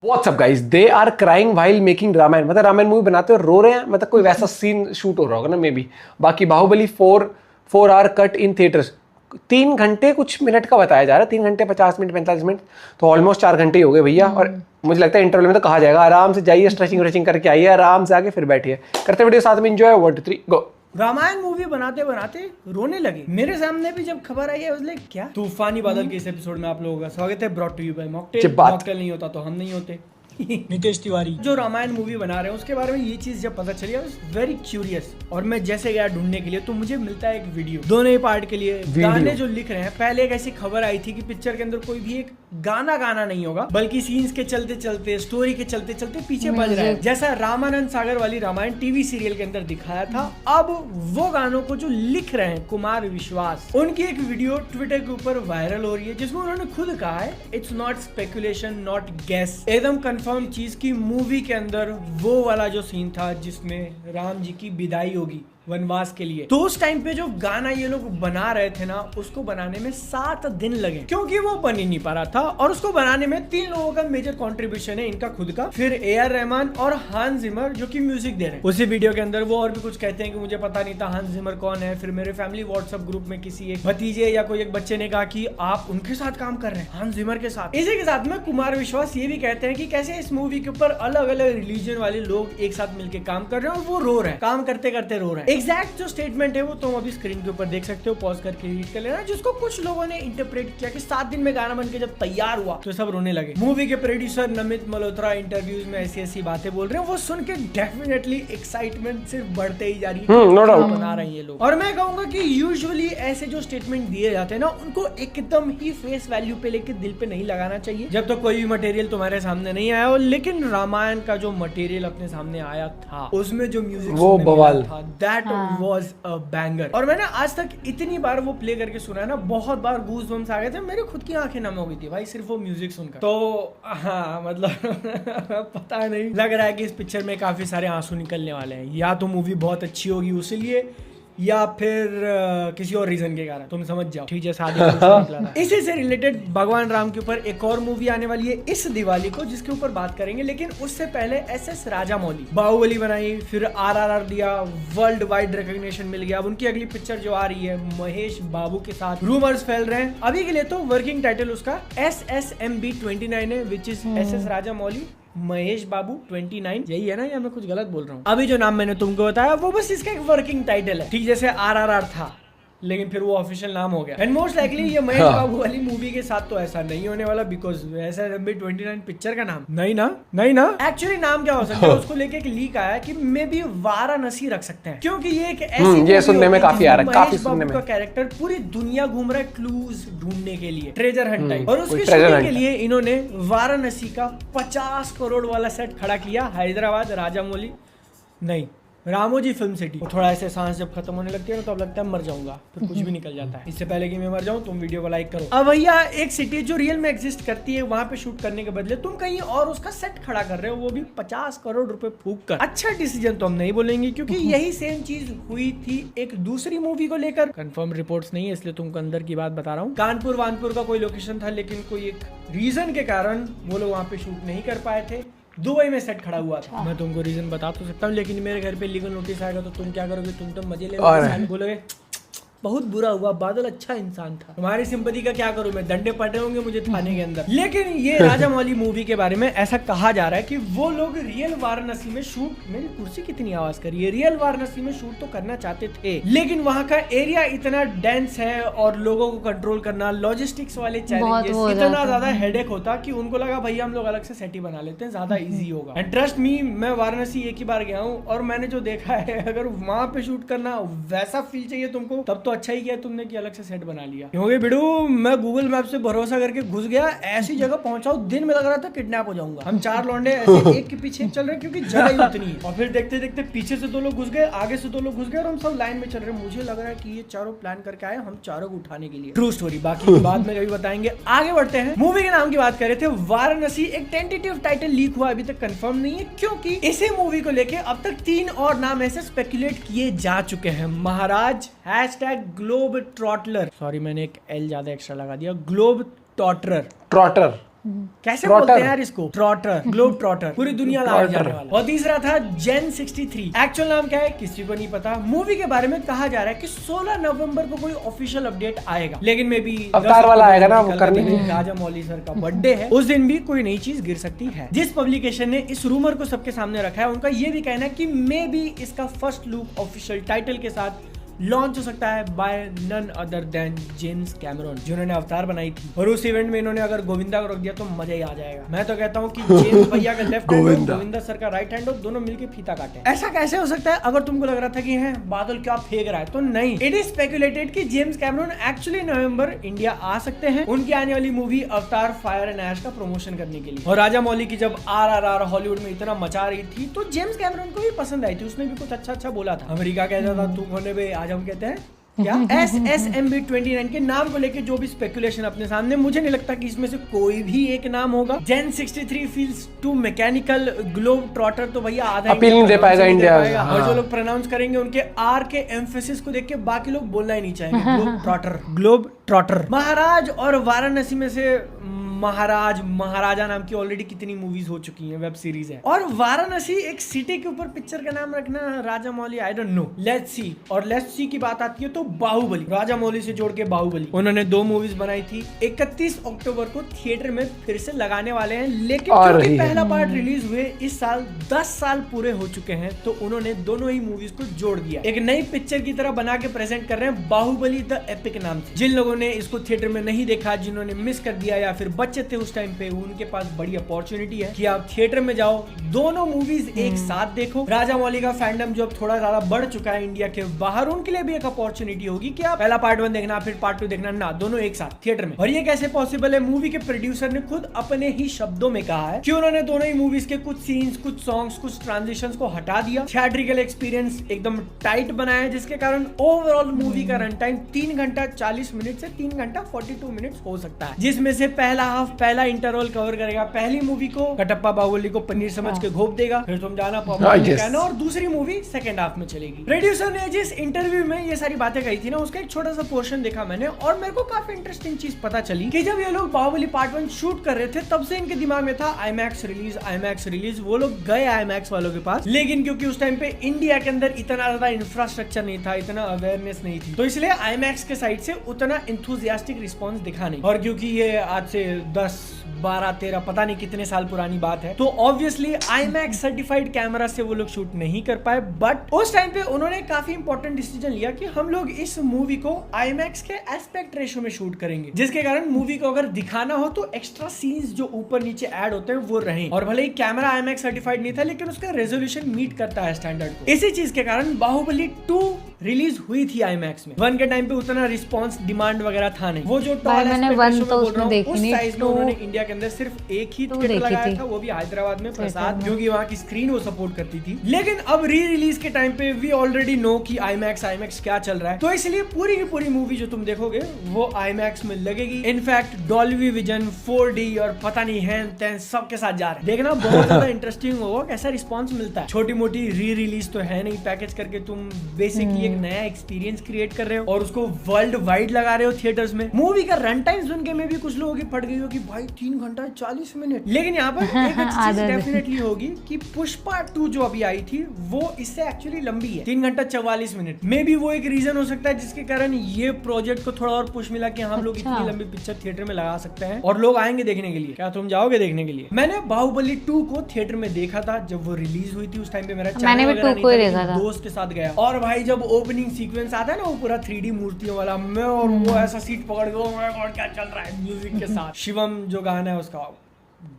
WhatsApp guys, they are crying while making Ramayan. मतलब Ramayan movie बनाते हुए रो रहे हैं, मतलब कोई वैसा सीन शूट हो रहा होगा ना मे बी। बाकी Baahubali 4 hour cut in theatres, 3 घंटे कुछ मिनट का बताया जा रहा है, 3 घंटे 50 मिनट 45 मिनट, तो ऑलमोस्ट 4 घंटे ही हो गए भैया। और मुझे लगता है इंटरवल में तो कहा जाएगा आराम से जाइए, स्ट्रेचिंग व्रेचिंग करके आइए, आराम से आके फिर बैठिए, करते वीडियो साथ में एंजॉय। 1 2 3 गो। रामायण मूवी बनाते बनाते रोने लगे। मेरे सामने भी जब खबर आई है उसने क्या तूफानी बादल के इस एपिसोड में आप लोगों का स्वागत है। Brought to you by mocktail. Mocktail नहीं होता तो हम नहीं होते। नितेश तिवारी जो रामायण मूवी बना रहे हैं उसके बारे में ये चीज जब पता चली, आई वाज वेरी क्यूरियस। और मैं जैसे गया ढूंढने के लिए तो मुझे मिलता है एक वीडियो, दोनों ही पार्ट के लिए गाने जो लिख रहे हैं। पहले एक ऐसी खबर आई थी कि पिक्चर के अंदर कोई भी एक गाना नहीं होगा, बल्कि सीन्स के चलते चलते, स्टोरी के चलते चलते पीछे बज रहा है, जैसा रामानंद सागर वाली रामायण टीवी सीरियल के अंदर दिखाया था। अब वो गानों को जो लिख रहे हैं कुमार विश्वास, उनकी एक वीडियो ट्विटर के ऊपर वायरल हो रही है, जिसमें उन्होंने खुद कहा है it's not speculation not guess, एकदम कंफर्म चीज की मूवी के अंदर वो वाला जो सीन था जिसमें राम जी की विदाई होगी वनवास के लिए, तो उस टाइम पे जो गाना ये लोग बना रहे थे ना, उसको बनाने में 7 दिन लगे, क्योंकि वो बन ही नहीं पा रहा था। और उसको बनाने में 3 लोगों का मेजर कंट्रीब्यूशन है, इनका खुद का, फिर AR रहमान और हांस जिमर जो कि म्यूजिक दे रहे हैं। उसी वीडियो के अंदर वो और भी कुछ कहते हैं कि मुझे पता नहीं था हांस जिमर कौन है। फिर मेरे फैमिली व्हाट्सएप ग्रुप में किसी एक भतीजे या कोई एक बच्चे ने कहा कि आप उनके साथ काम कर रहे हैं, हांस जिमर के साथ। इसी के साथ में कुमार विश्वास ये भी कहते हैं कि कैसे इस मूवी के ऊपर अलग अलग रिलीजन वाले लोग एक साथ मिलकर काम कर रहे हैं और वो रो रहे हैं, काम करते करते रो रहे हैं। एग्जैक्ट जो स्टेटमेंट है वो तुम अभी स्क्रीन के ऊपर देख सकते हो, पॉज करके रीड कर लेना, जिसको कुछ लोगों ने इंटरप्रेट किया कि 7 दिन में गाना बनके जब तैयार हुआ तो सब रोने लगे। मूवी के प्रोड्यूसर नमित मल्होत्रा इंटरव्यूज में ऐसी बातें बोल रहे हैं, वो सुन के डेफिनेटली एक्साइटमेंट सिर्फ बढ़ते ही जा रही है। नो डाउट बना रहे हैं ये लोग। और मैं कहूंगा कि यूजुअली ऐसे जो स्टेटमेंट दिए जाते हैं ना, उनको एकदम ही फेस वैल्यू पे लेके दिल पे नहीं लगाना चाहिए जब तक कोई भी मटेरियल तुम्हारे सामने नहीं आया हो। लेकिन रामायण का जो मटेरियल अपने सामने आया था, उसमें जो म्यूजिक वो बवाल था, दैट वाज अ बैंगर। और मैंने आज तक इतनी बार वो प्ले करके सुना है ना, बहुत बार गूज बम्स आ गए थे, मेरे खुद की आंखें नम हो गई थी भाई सिर्फ वो म्यूजिक सुनकर। तो हाँ मतलब पता नहीं, लग रहा है कि इस पिक्चर में काफी सारे आंसू निकलने वाले हैं। या तो मूवी बहुत अच्छी होगी उसीलिए, या फिर किसी और रीजन के कारण, तुम समझ जाओ। ठीक जैसा आदि इसी से रिलेटेड भगवान राम के ऊपर एक और मूवी आने वाली है इस दिवाली को, जिसके ऊपर बात करेंगे। लेकिन उससे पहले SS राजामौली बाहुबली बनाई, फिर RRR दिया, वर्ल्ड वाइड रिकॉग्निशन मिल गया। अब उनकी अगली पिक्चर जो आ रही है महेश बाबू के साथ, रूमर्स फैल रहे हैं। अभी के लिए तो वर्किंग टाइटल उसका SSMB 29 है, which is SS Rajamouli Mahesh Babu 29। यही है ना, या मैं कुछ गलत बोल रहा हूँ? अभी जो नाम मैंने तुमको बताया वो बस इसका एक वर्किंग टाइटल है, ठीक जैसे RRR था, लेकिन फिर वो ऑफिशियल नाम हो गया। एंड मोस्ट लाइकली ये महेश बाबू वाली मूवी के साथ तो ऐसा नहीं होने वाला, बिकॉज SSMB 29 पिक्चर का नाम नहीं ना एक्चुअली नाम क्या हो सकता है, उसको लेके एक लीक आया कि मे बी वाराणसी रख सकते हैं, क्योंकि ये एक ऐसी ये सुनने में काफी आ रहा है, काफी सुनने में। का कैरेक्टर पूरी दुनिया घूम रहा है क्लूज ढूंढने के लिए, ट्रेजर हंट टाइप, और उसकी शूटिंग के लिए इन्होंने वाराणसी का 50 करोड़ वाला सेट खड़ा किया। हैदराबाद राजामौली नहीं, रामोजी फिल्म सिटी। थोड़ा ऐसे सांस जब खत्म होने लगती है ना, तो अब लगता है मर जाऊंगा, फिर कुछ भी निकल जाता है। इससे पहले कि मैं मर जाऊं तुम वीडियो को लाइक करो। अब भैया एक सिटी जो रियल में एग्जिस्ट करती है, वहां पे शूट करने के बदले तुम कहीं और उसका सेट खड़ा कर रहे हो, वो भी 50 करोड़ रुपए फूक कर। अच्छा डिसीजन तो हम नहीं बोलेंगे, क्योंकि यही सेम चीज हुई थी एक दूसरी मूवी को लेकर। कंफर्म रिपोर्ट्स नहीं है, इसलिए तुमको अंदर की बात बता रहा हूँ। कानपुर वानपुर का कोई लोकेशन था, लेकिन कोई एक रीजन के कारण वो लोग वहां पे शूट नहीं कर पाए थे। दुबई में सेट खड़ा हुआ था। मैं तुमको रीजन बता तो सकता हूँ, लेकिन मेरे घर पे लीगल नोटिस आएगा तो तुम क्या करोगे? तुम तो मजे ले बोलोगे बहुत बुरा हुआ, बादल अच्छा इंसान था। तुम्हारी सिंपैथी का क्या करूं मैं, डंडे पड़े होंगे मुझे थाने के अंदर। लेकिन ये राजामौली मूवी के बारे में ऐसा कहा जा रहा है कि वो लोग रियल वाराणसी में शूट, मेरी कुर्सी कितनी आवाज करी है, रियल वाराणसी में शूट तो करना चाहते थे, लेकिन वहाँ का एरिया इतना डेंस है और लोगों को कंट्रोल करना, लॉजिस्टिक्स वाले चैलेंजेस, इतना ज्यादा हेडेक होता कि उनको लगा भैया हम लोग अलग से सेट ही बना लेते हैं, ज्यादा इजी होगा। एंड ट्रस्ट मी, मैं वाराणसी एक ही बार गया हूँ और मैंने जो देखा है, अगर वहां पे शूट करना वैसा फील चाहिए तुमको, तब तो अच्छा ही किया तुमने कि अलग से सेट बना लिया। क्योंकि बिडू मैं गूगल मैप से भरोसा करके घुस गया, ऐसी जगह पहुंचा दिन में लग रहा था किडनैप हो जाऊंगा। हम 4 लौंडे ऐसे एक के पीछे चल रहे हैं, क्योंकि जगह ही उतनी है। और फिर देखते देखते पीछे से 2 लोग घुस गए, आगे से 2 लोग घुस गए, और हम सब लाइन में चल रहे हैं। मुझे लग रहा है कि ये चारों प्लान करके आए हम चारों को उठाने के लिए। ट्रू स्टोरी, बाकी बाद में कभी बताएंगे। आगे बढ़ते हैं। मूवी के नाम की बात कर रहे थे, वाराणसी। एक टेंटेटिव टाइटल लीक हुआ, अभी तक कंफर्म नहीं है, क्योंकि इसी मूवी को लेके अब तक 3 और नाम ऐसे स्पेकुलेट किए जा चुके हैं। महाराज, #ग्लोब ट्रॉटलर, सॉरी मैंने एक L ज्यादा एक्स्ट्रा लगा दिया, ग्लोब ट्रॉटर कैसे बोलते हैं यार इसको, ट्रॉटर, ग्लोब ट्रॉटर, पूरी दुनिया लाया जाने वाला। और तीसरा था जेन 63। एक्चुअल नाम क्या है किसी को नहीं पता। मूवी के बारे में कहा जा रहा है कि 16 नवंबर को कोई ऑफिशियल अपडेट आएगा, लेकिन मे बी अवतार वाला आएगा ना वो करने के लिए। राजा मौली सर का बर्थडे है, उस दिन भी कोई नई चीज गिर सकती है। जिस पब्लिकेशन ने इस रूमर को सबके सामने रखा है उनका ये भी कहना है कि मे बी इसका फर्स्ट लुक ऑफिशियल टाइटल के साथ लॉन्च हो सकता है by none other than James Cameron, जिन्होंने अवतार बनाई थी। और उस इवेंट में इन्होंने अगर गोविंदा को रख दिया तो मजा ही आ जाएगा। मैं तो कहता हूँ कि जेम्स भैया का लेफ्ट हैंड हो, गोविंदा सर का राइट हैंड हो, दोनों मिलके फीता काटे। ऐसा कैसे हो सकता है? अगर तुमको लग रहा था कि है बादल क्या फेंक रहा है, तो नहीं। इट इज स्पेकुलेटेड कि जेम्स कैमरॉन एक्चुअली नवंबर इंडिया आ सकते हैं उनकी आने वाली मूवी अवतार फायर एंड ऐश का प्रमोशन करने के लिए। और राजा मौली की जब RRR हॉलीवुड में इतना मचा रही थी तो जेम्स कैमरॉन को भी पसंद आई थी, उसने भी कुछ अच्छा बोला था। अमेरिका कहता था तुम होने पे आज हम कहते हैं क्या SSMB 29 के नाम को लेके जो भी स्पेकुलेशन अपने सामने, मुझे नहीं लगता कि इसमें से कोई भी एक नाम होगा। Gen 63 feels too mechanical, globe trotter तो भैया आधा अपील नहीं दे पाएगा इंडिया। और जो लोग प्रोनाउंस करेंगे उनके R के एम्फेसिस को देख के बाकी लोग बोलना ही नहीं चाहेंगे। Globe trotter, globe trotter. महाराज और वाराणसी में से महाराजा नाम की ऑलरेडी कितनी मूवीज हो चुकी हैं, वेब सीरीज है। और वाराणसी एक सिटी के ऊपर पिक्चर का नाम रखना Rajamouli, I don't know, let's see. और लेट्स सी की बात आती है तो बाहुबली, राजा मौली से जोड़ के बाहुबली, उन्होंने 2 मूवीज बनाई थी। 31 अक्टूबर को थिएटर में फिर से लगाने वाले हैं, लेकिन क्योंकि पहला पार्ट रिलीज हुए इस साल 10 साल पूरे हो चुके हैं तो उन्होंने दोनों ही मूवीज को जोड़ दिया, एक नई पिक्चर की तरह बना के प्रेजेंट कर रहे हैं, बाहुबली द एपिक नाम से। जिन लोगों ने इसको थिएटर में नहीं देखा, जिन्होंने मिस कर दिया या फिर बच्चे थे उस टाइम पे, उनके पास बड़ी अपॉर्चुनिटी है कि आप थिएटर में जाओ, दोनों मूवीज एक साथ देखो। राजा मौली का फैंडम जो अब थोड़ा ज्यादा बढ़ चुका है इंडिया के बाहर, उनके लिए भी एक अपॉर्चुनिटी होगी कि आप पहला पार्ट 1 देखना फिर पार्ट 2 देखना, ना दोनों एक साथ थिएटर में। और ये कैसे पॉसिबल है? मूवी के प्रोड्यूसर ने खुद अपने ही शब्दों में कहा है कि उन्होंने दोनों ही मूवीज के कुछ सीन्स, कुछ सॉन्ग्स, कुछ ट्रांजिशंस को हटा दिया, थिएट्रिकल एक्सपीरियंस एकदम टाइट बनाया, जिसके कारण ओवरऑल मूवी का रन टाइम 3 घंटा 40 मिनट से 3 घंटा 42 मिनट हो सकता है, जिसमें से पहला हाफ, पहला इंटरवल कवर करेगा पहली मूवी को, कटप्पा बाहुबली को पनीर समझ के घोप देगा, फिर तुम जाना पॉपकॉर्न कहना, और दूसरी मूवी सेकंड हाफ में चलेगी। प्रोड्यूसर ने जिस इंटरव्यू में ये सारी बातें कही थी ना, उसका एक छोटा सा पोर्शन देखा मैंने और मेरे को काफी इंटरेस्टिंग चीज पता चली कि जब ये लोग बाहुबली पार्ट 1 शूट कर रहे थे तब से इनके दिमाग में था IMAX रिलीज। वो लोग गए IMAX वालों के पास, लेकिन क्योंकि उस टाइम पे इंडिया के अंदर इतना ज्यादा इंफ्रास्ट्रक्चर नहीं था, इतना अवेयरनेस नहीं थी, तो इसलिए IMAX के साइड से उतना इंथुजियास्टिक रिस्पॉन्स दिखा नहीं। और क्योंकि ये आज से 10, 12, 13 पता नहीं कितने साल पुरानी बात है, तो ऑब्वियसली IMAX सर्टिफाइड कैमरा से वो लोग शूट नहीं कर पाए। बट उस टाइम पे उन्होंने काफी इंपॉर्टेंट डिसीजन लिया कि हम लोग इस मूवी को IMAX के एस्पेक्ट रेशो में शूट करेंगे, जिसके कारण मूवी को अगर दिखाना हो तो एक्स्ट्रा सीन्स जो ऊपर नीचे ऐड होते हैं वो रहें। और भले ही कैमरा IMAX सर्टिफाइड नहीं था, लेकिन उसका रेजोल्यूशन मीट करता है स्टैंडर्ड को। इसी चीज के कारण बाहुबली 2 रिलीज हुई थी IMAX में। 1 के टाइम पे उतना रिस्पांस डिमांड वगैरह था नहीं। वो जो टॉल एस्पेक्ट रेशो में बोल रहा हूं, उस साइज में उन्होंने इंडिया के अंदर सिर्फ एक ही थिएटर लगाया था, वो भी हैदराबाद में प्रसाद, क्योंकि वहाँ की स्क्रीन वो सपोर्ट करती थी। लेकिन अब री रिलीज के टाइम पे वी ऑलरेडी नो कि IMAX क्या चल रहा है, तो इसलिए पूरी की पूरी मूवी जो तुम देखोगे वो IMAX में लगेगी। इनफैक्ट डॉल्बी विजन, 4D और पता नहीं है सब के साथ जा रहे हैं। देखना बहुत ज्यादा इंटरेस्टिंग होगा कैसा रिस्पॉन्स मिलता है। छोटी मोटी री रिलीज तो है नहीं, पैकेज करके तुम बेसिकली एक नया एक्सपीरियंस क्रिएट कर रहे हो और उसको वर्ल्ड वाइड लगा रहे हो थिएटर्स में। मूवी का रन टाइम सुन के में भी कुछ लोगों की फट गई हो कि भाई 3 घंटा 40 मिनट। लेकिन यहाँ पर एक अच्छी चीज डेफिनेटली होगी कि पुष्पा 2 जो अभी आई थी वो इससे एक्चुअली लंबी है, 3 घंटा 44 मिनट। मे बी वो एक रीजन हो सकता है जिसके कारण ये प्रोजेक्ट को थोड़ा और पुश मिला कि हम लोग इतनी लंबी पिक्चर थिएटर में लगा सकते हैं और लोग आएंगे देखने के लिए। क्या तुम जाओगे देखने के लिए? मैंने बाहुबली 2 को थिएटर में देखा था जब वो रिलीज हुई थी। उस टाइम पे मेरा चैनल वगैरह नहीं था, दोस्त के साथ गया और भाई जब ओपनिंग सीक्वेंस आता है ना वो पूरा 3D मूर्तियों वाला, मैं और वो ऐसा सीट पकड़ के ओह माय गॉड क्या चल रहा है म्यूजिक के साथ। शिवम जो गाना है उसका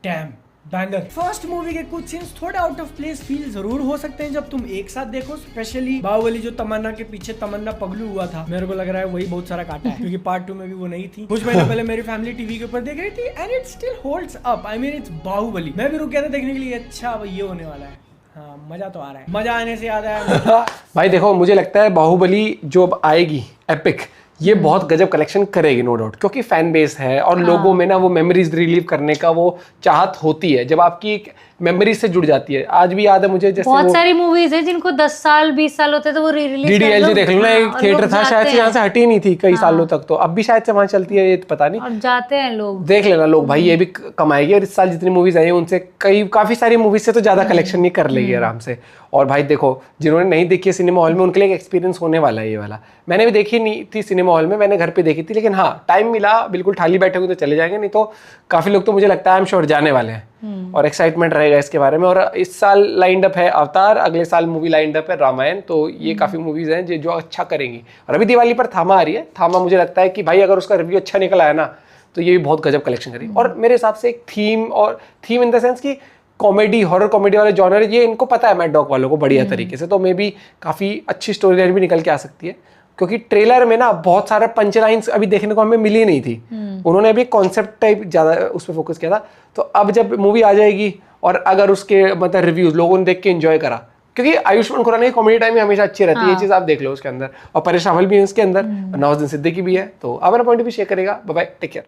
डैम बैंगर। फर्स्ट मूवी के कुछ सीन्स थोड़े आउट ऑफ प्लेस फील जरूर हो सकते हैं जब तुम एक साथ देखो, स्पेशली बाहुबली जो तमन्ना के पीछे तमन्ना पगलू हुआ था, मेरे को लग रहा है वही बहुत सारा काटा है क्योंकि पार्ट 2 में भी वो नहीं थी। कुछ महीने पहले मेरी फैमिली टीवी के ऊपर देख रही थी and it still holds up. I mean it's Baahubali. मैं भी रुक गया था देखने के लिए, अच्छा अब ये होने वाला है। हाँ मजा तो आ रहा है, मजा आने से याद आया भाई देखो मुझे लगता है बाहुबली जो अब आएगी एपिक, ये बहुत गजब कलेक्शन करेगी नो डाउट, क्योंकि फैन बेस है और लोगों में ना वो मेमोरीज रिलीव करने का वो चाहत होती है, जब आपकी मेमोरी से जुड़ जाती है। आज भी याद है मुझे, जैसे बहुत सारी मूवीज है जिनको 10 साल 20 साल होते तो वो री रिलीज DDLJ देख लो ना, एक थिएटर था शायद से यहाँ से हटी नहीं थी कई सालों तक, तो अब भी शायद से वहां चलती है, ये तो पता नहीं। और जाते हैं लोग, देख लेना लोग भाई, ये भी कमाएगी और इस साल जितनी मूवीज आई हैं उनसे काफी सारी मूवीज से तो ज्यादा कलेक्शन नहीं कर लेगी आराम से। और भाई देखो, जिन्होंने नहीं देखी है सिनेमा हॉल में, उनके लिए एक एक्सपीरियंस होने वाला है ये वाला। मैंने भी देखी नहीं थी सिनेमा हॉल में, मैंने घर पे देखी थी, लेकिन हाँ टाइम मिला, बिल्कुल खाली बैठे हुए तो चले जाएंगे, नहीं तो काफी लोग तो मुझे लगता है आई एम श्योर जाने वाले हैं और एक्साइटमेंट रहेगा इसके बारे में। और इस साल लाइंड अप है अवतार, अगले साल मूवी लाइंड अप है रामायण, तो ये काफी मूवीज हैं जो अच्छा करेंगी। और अभी दिवाली पर थामा आ रही है, थामा मुझे लगता है कि भाई अगर उसका रिव्यू अच्छा निकल आया ना तो ये भी बहुत गजब कलेक्शन करेगी। और मेरे हिसाब से एक थीम इन द सेंस की कॉमेडी, हॉरर कॉमेडी वाले जॉनर, ये इनको पता है मैड डॉग वालों को बढ़िया तरीके से, तो मे बी काफ़ी अच्छी स्टोरी लाइन भी निकल के आ सकती है। क्योंकि ट्रेलर में ना बहुत सारे पंच लाइन्स अभी देखने को हमें मिली नहीं थी, उन्होंने अभी कॉन्सेप्ट टाइप ज़्यादा उस पर फोकस किया था। तो अब जब मूवी आ जाएगी और अगर उसके मतलब रिव्यूज लोगों ने देख के एंजॉय करा, क्योंकि आयुष्मान खुराना की कॉमेडी टाइम हमेशा अच्छी रहती है, ये चीज़ आप देख लो उसके अंदर, और परेश रावल भी है उसके अंदर, नवाजुद्दीन सिद्दीकी भी है। तो अपना पॉइंट भी शेयर करेगा। Bye bye, take care.